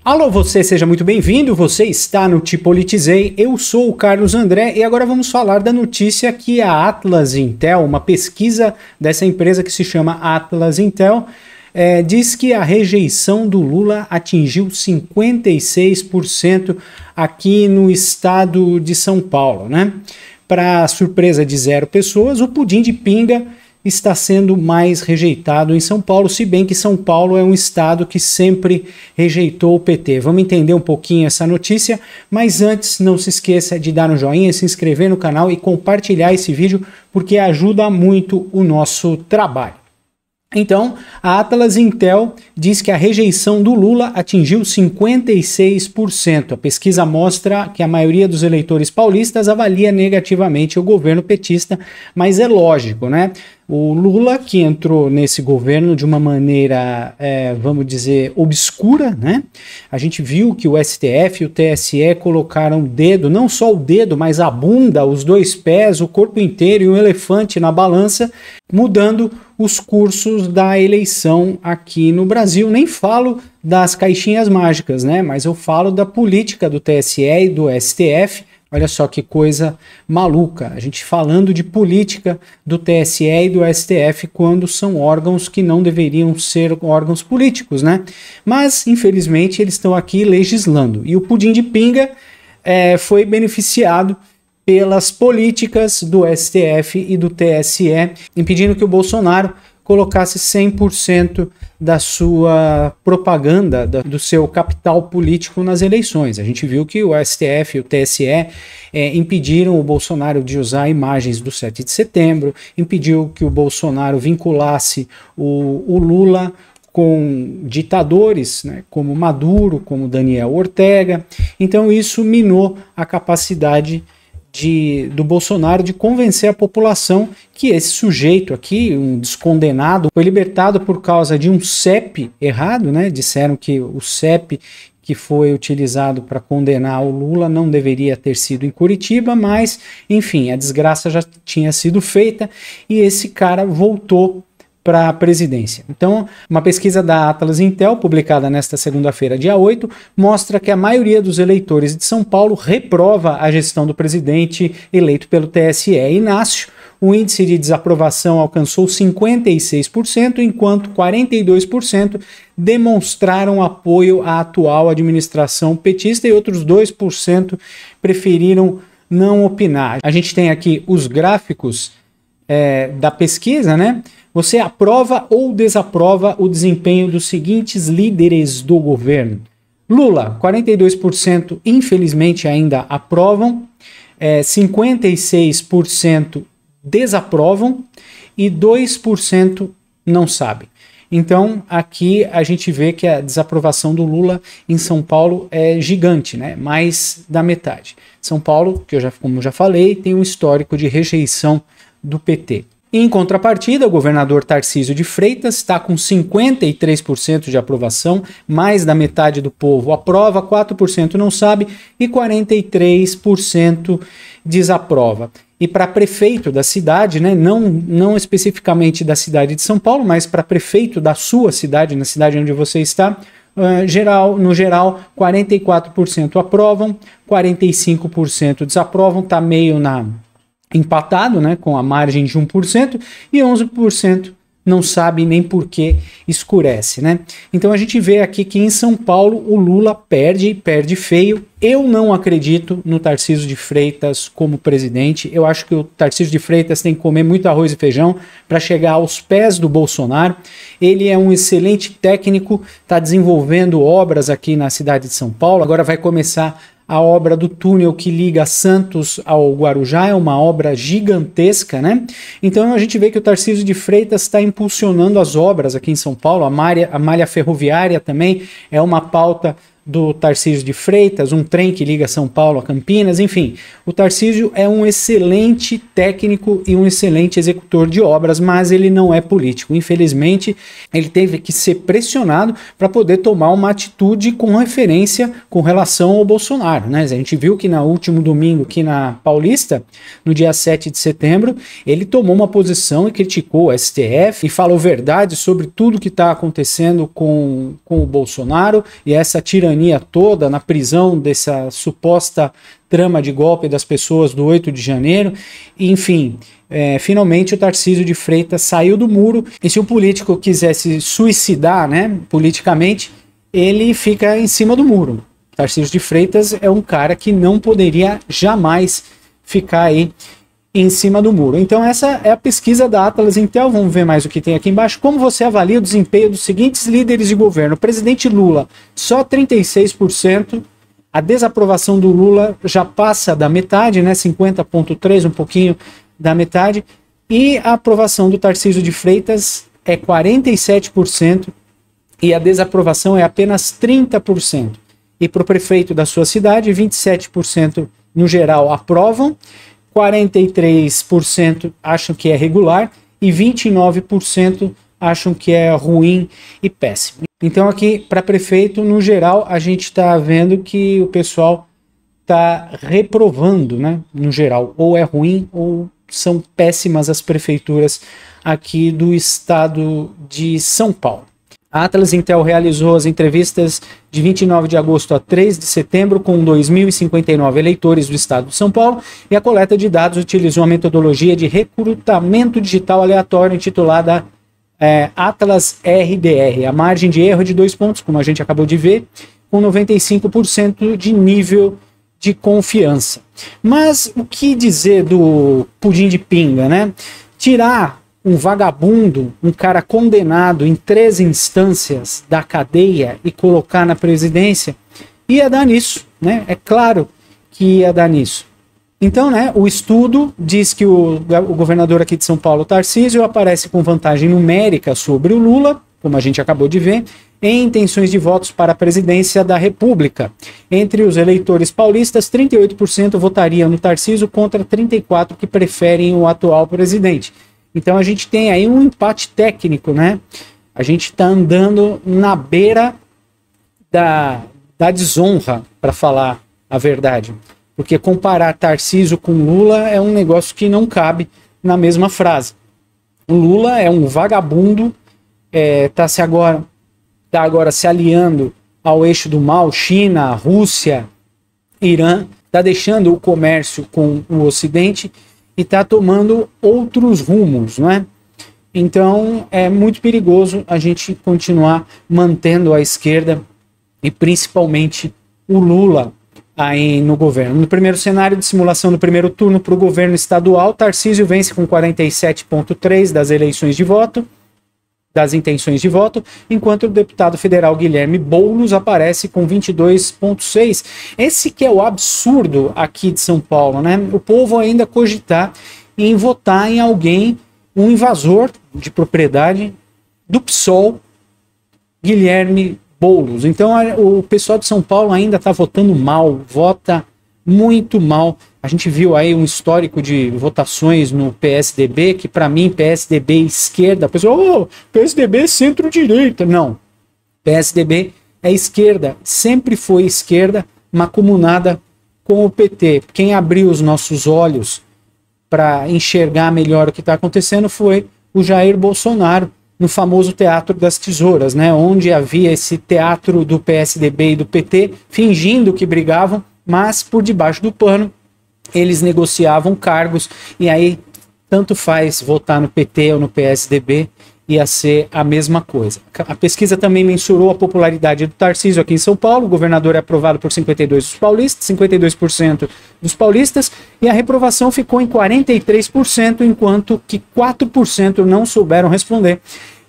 Alô, você, seja muito bem-vindo, você está no Te Politizei, eu sou o Carlos André e agora vamos falar da notícia que a Atlas Intel, uma pesquisa dessa empresa que se chama Atlas Intel, diz que a rejeição do Lula atingiu 56% aqui no estado de São Paulo, né? Para surpresa de 0 pessoas, o pudim de pinga está sendo mais rejeitado em São Paulo, se bem que São Paulo é um estado que sempre rejeitou o PT. Vamos entender um pouquinho essa notícia, mas antes não se esqueça de dar um joinha, se inscrever no canal e compartilhar esse vídeo, porque ajuda muito o nosso trabalho. Então, a Atlas Intel diz que a rejeição do Lula atingiu 56%. A pesquisa mostra que a maioria dos eleitores paulistas avalia negativamente o governo petista, mas é lógico, né? O Lula, que entrou nesse governo de uma maneira, vamos dizer, obscura, né? A gente viu que o STF e o TSE colocaram o dedo, não só o dedo, mas a bunda, os 2 pés, o corpo inteiro e um elefante na balança, mudando os cursos da eleição aqui no Brasil. Nem falo das caixinhas mágicas, né? Mas eu falo da política do TSE e do STF. Olha só que coisa maluca, a gente falando de política do TSE e do STF quando são órgãos que não deveriam ser órgãos políticos, né? Mas, infelizmente, eles estão aqui legislando. E o pudim de pinga foi beneficiado pelas políticas do STF e do TSE, impedindo que o Bolsonaro colocasse 100% da sua propaganda, do seu capital político nas eleições. A gente viu que o STF e o TSE impediram o Bolsonaro de usar imagens do 7 de setembro, impediu que o Bolsonaro vinculasse o Lula com ditadores, né, como Maduro, como Daniel Ortega. Então isso minou a capacidade do Bolsonaro de convencer a população que esse sujeito aqui, um descondenado, foi libertado por causa de um CEP errado, né? Disseram que o CEP que foi utilizado para condenar o Lula não deveria ter sido em Curitiba, mas, enfim, a desgraça já tinha sido feita e esse cara voltou para a presidência. Então, uma pesquisa da Atlas Intel, publicada nesta segunda-feira, dia 8, mostra que a maioria dos eleitores de São Paulo reprova a gestão do presidente eleito pelo TSE. Inácio, o índice de desaprovação alcançou 56%, enquanto 42% demonstraram apoio à atual administração petista e outros 2% preferiram não opinar. A gente tem aqui os gráficos da pesquisa, né? Você aprova ou desaprova o desempenho dos seguintes líderes do governo? Lula, 42% infelizmente ainda aprovam, 56% desaprovam e 2% não sabem. Então aqui a gente vê que a desaprovação do Lula em São Paulo é gigante, né? Mais da metade. São Paulo, como eu já falei, tem um histórico de rejeição do PT. Em contrapartida, o governador Tarcísio de Freitas está com 53% de aprovação, mais da metade do povo aprova, 4% não sabe e 43% desaprova. E para prefeito da cidade, né, não especificamente da cidade de São Paulo, mas para prefeito da sua cidade, na cidade onde você está, no geral, 44% aprovam, 45% desaprovam, está meio empatado, né, com a margem de 1%, e 11% não sabe nem por que escurece, né? Então a gente vê aqui que em São Paulo o Lula perde feio. Eu não acredito no Tarcísio de Freitas como presidente. Eu acho que o Tarcísio de Freitas tem que comer muito arroz e feijão para chegar aos pés do Bolsonaro. Ele é um excelente técnico, está desenvolvendo obras aqui na cidade de São Paulo. Agora vai começar a obra do túnel que liga Santos ao Guarujá, é uma obra gigantesca, né? Então a gente vê que o Tarcísio de Freitas está impulsionando as obras aqui em São Paulo, a malha ferroviária também é uma pauta do Tarcísio de Freitas, um trem que liga São Paulo a Campinas, enfim. O Tarcísio é um excelente técnico e um excelente executor de obras, mas ele não é político. Infelizmente, ele teve que ser pressionado para poder tomar uma atitude com referência com relação ao Bolsonaro, né? A gente viu que no último domingo aqui na Paulista, no dia 7 de setembro, ele tomou uma posição e criticou o STF e falou verdade sobre tudo que está acontecendo com o Bolsonaro e essa tirania tirania toda, na prisão dessa suposta trama de golpe das pessoas do 8 de janeiro. Enfim, finalmente o Tarcísio de Freitas saiu do muro, e se o político quiser se suicidar, né, politicamente, ele fica em cima do muro. Tarcísio de Freitas é um cara que não poderia jamais ficar aí em cima do muro. Então essa é a pesquisa da Atlas Intel. Vamos ver mais o que tem aqui embaixo. Como você avalia o desempenho dos seguintes líderes de governo? O presidente Lula, só 36%. A desaprovação do Lula já passa da metade, né? 50,3%, um pouquinho da metade. E a aprovação do Tarcísio de Freitas é 47%. E a desaprovação é apenas 30%. E para o prefeito da sua cidade, 27% no geral aprovam, 43% acham que é regular e 29% acham que é ruim e péssimo. Então aqui, para prefeito, no geral, a gente está vendo que o pessoal está reprovando, né? No geral, ou é ruim ou são péssimas as prefeituras aqui do estado de São Paulo. A Atlas Intel realizou as entrevistas de 29 de agosto a 3 de setembro com 2.059 eleitores do estado de São Paulo, e a coleta de dados utilizou a metodologia de recrutamento digital aleatório intitulada Atlas RDR. A margem de erro é de 2 pontos, como a gente acabou de ver, com 95% de nível de confiança. Mas o que dizer do pudim de pinga, né? Tirar um vagabundo, um cara condenado em 3 instâncias da cadeia e colocar na presidência, ia dar nisso, né? É claro que ia dar nisso. Então, né, o estudo diz que o governador aqui de São Paulo, Tarcísio, aparece com vantagem numérica sobre o Lula, como a gente acabou de ver, em intenções de votos para a presidência da República. Entre os eleitores paulistas, 38% votariam no Tarcísio contra 34% que preferem o atual presidente. Então a gente tem aí um empate técnico, né? A gente está andando na beira da desonra, para falar a verdade. Porque comparar Tarcísio com Lula é um negócio que não cabe na mesma frase. O Lula é um vagabundo, está agora se aliando ao eixo do mal, China, Rússia, Irã, está deixando o comércio com o Ocidente e está tomando outros rumos, não é? Então é muito perigoso a gente continuar mantendo a esquerda e principalmente o Lula aí no governo. No primeiro cenário de simulação do primeiro turno para o governo estadual, Tarcísio vence com 47,3% das intenções de voto, enquanto o deputado federal Guilherme Boulos aparece com 22,6%. Esse que é o absurdo aqui de São Paulo, né? O povo ainda cogitar em votar em alguém, um invasor de propriedade do PSOL, Guilherme Boulos. Então o pessoal de São Paulo ainda está votando mal, vota muito mal. A gente viu aí um histórico de votações no PSDB, que para mim PSDB é esquerda. A pessoa, PSDB é centro-direita. Não, PSDB é esquerda, sempre foi esquerda, macumunada com o PT. Quem abriu os nossos olhos para enxergar melhor o que está acontecendo foi o Jair Bolsonaro, no famoso Teatro das Tesouras, né, onde havia esse teatro do PSDB e do PT, fingindo que brigavam, mas por debaixo do pano eles negociavam cargos, e aí tanto faz votar no PT ou no PSDB, ia ser a mesma coisa. A pesquisa também mensurou a popularidade do Tarcísio aqui em São Paulo. O governador é aprovado por 52% dos paulistas, e a reprovação ficou em 43%, enquanto que 4% não souberam responder.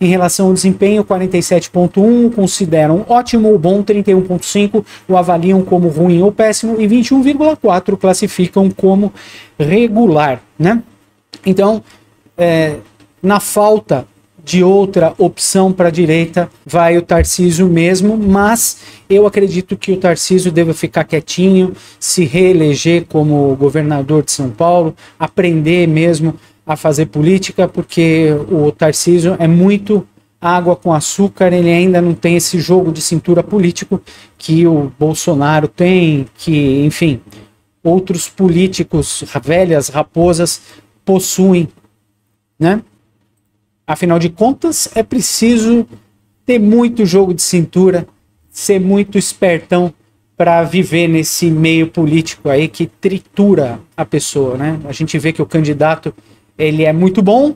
Em relação ao desempenho, 47,1% consideram ótimo ou bom, 31,5% o avaliam como ruim ou péssimo, e 21,4% classificam como regular, né? Então, na falta de outra opção para a direita, vai o Tarcísio mesmo, mas eu acredito que o Tarcísio deva ficar quietinho, se reeleger como governador de São Paulo, aprender mesmo a fazer política, porque o Tarcísio é muito água com açúcar, ele ainda não tem esse jogo de cintura político que o Bolsonaro tem, que, enfim, outros políticos, velhas raposas, possuem, né? Afinal de contas, é preciso ter muito jogo de cintura, ser muito espertão para viver nesse meio político aí que tritura a pessoa, né? A gente vê que o candidato, ele é muito bom,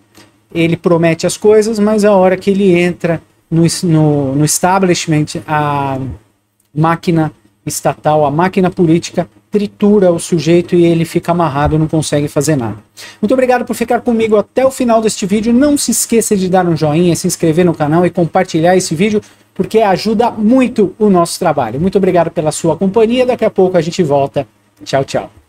ele promete as coisas, mas a hora que ele entra no establishment, a máquina estatal, a máquina política, tritura o sujeito e ele fica amarrado, não consegue fazer nada. Muito obrigado por ficar comigo até o final deste vídeo. Não se esqueça de dar um joinha, se inscrever no canal e compartilhar esse vídeo, porque ajuda muito o nosso trabalho. Muito obrigado pela sua companhia. Daqui a pouco a gente volta. Tchau, tchau.